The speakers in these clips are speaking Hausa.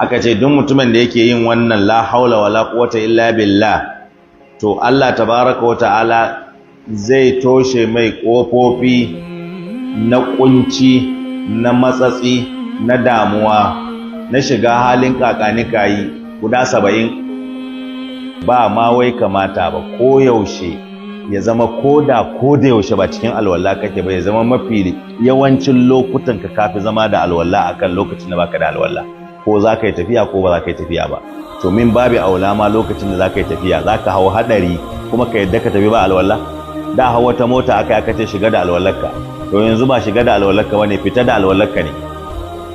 aka ce duk mutumin da yake yin wannan la haula wala quwwata illa billah to Allah tabaraka wa ta'ala zai toshe mai kofofi na kunci na matsatsi na damuwa na shiga halin kakanikayi guda 70 ba ma wai kamata ba ko yaushe ya zama koda yaushe ba cikin alwala kake ba ya zama mafi yawancin lokutan ka kafi zama da alwala akan lokacin da baka da alwala ko za ka yi tafiya ko ba za ka yi tafiya ba to min babu aula ma lokacin da za ka yi tafiya za ka hau hadari kuma ka yadda ka tafi ba alwala da hau wata mota aka ce shiga da alwalarka to yanzu ba shiga da alwalarka bane fita da alwalarka ne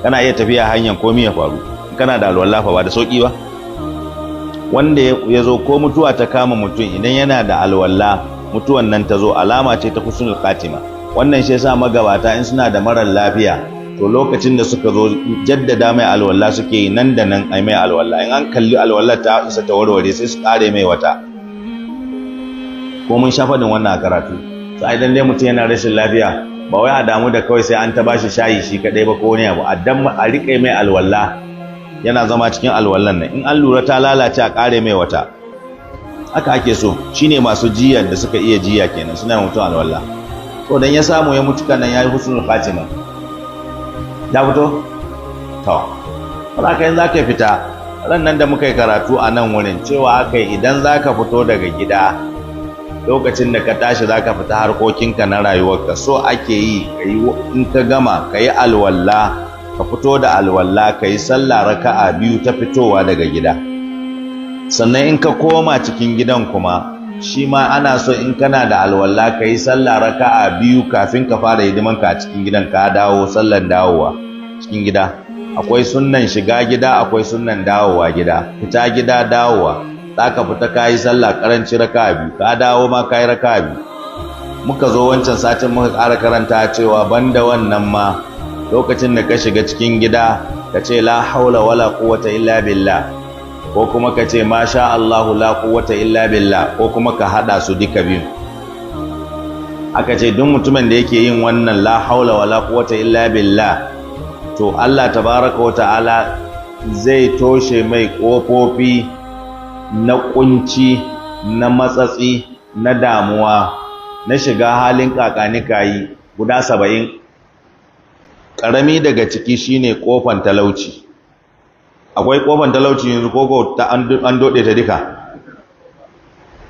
kana iya tafiya hanyar komai ya faru kana da alwala fa ba da sauki ba wanda ya zo ko mutuwa ta kama mutum idan yana da alwala mutuwan nan ta zo alama ce ta husnul khatima wannan shi yasa magabata in suna da marar lafiya to lokacin da suka zo jaddada mai alwala suke yi nan da nan ai mai alwala in an kalli alwala ta isa ta warware sai su kare mai wata ko mun sha faɗin wannan karatu sai idan dai mutum yana rashin lafiya ba wai a damu da kawai sai an ta bashi shayi shi kadai ba ko ne abu a rike mai alwala yana zama cikin alwallan nan in an lura ta lalace a kare mai wata haka ake so shine masu jiya da suka iya jiya kenan suna mutum alwala to dan ya samu ya mutu kan nan yayi husnul khatima da fito to haka yanzu zaka fita ran nan da muka yi karatu a nan wurin cewa akai idan zaka fito daga gida lokacin da ka tashi zaka fita harkokinka na rayuwarka so ake yi in ka gama kayi alwala ka fito da alwala ka yi sallah raka'a 2 ta fitowa daga gida sannan in ka koma cikin gidan kuma shi ma ana so in kana da alwala ka yi sallah raka'a 2 kafin ka fara hidimanka a cikin gidan ka dawo sallan dawowa cikin gida akwai sunnan shiga gida akwai sunnan dawowa gida fita gida dawowa zaka fita ka yi sallah karanci raka'a 2 ka dawo ma ka yi raka'a 2 muka zo wancan satin muka ƙara karanta cewa banda wannan ma lokacin da ka shiga cikin gida ka ce la haula wala quwwata illa billah ko kuma ka ce masha Allahu la quwwata illa billah ko kuma ka hada su duka biyu aka ce duk mutumin da yake yin wannan la haula wala quwwata illa billah to Allah tabaraka wa ta'ala zai toshe mai kofofi na kunci na matsatsi na damuwa na shiga halin kakanikayi guda 70 karami daga ciki shine kofan talauci akwai kofan talauci yanzu koko ta an dode ta duka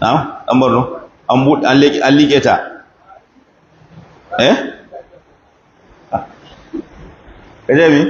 an barno an liƙe ta kaje mi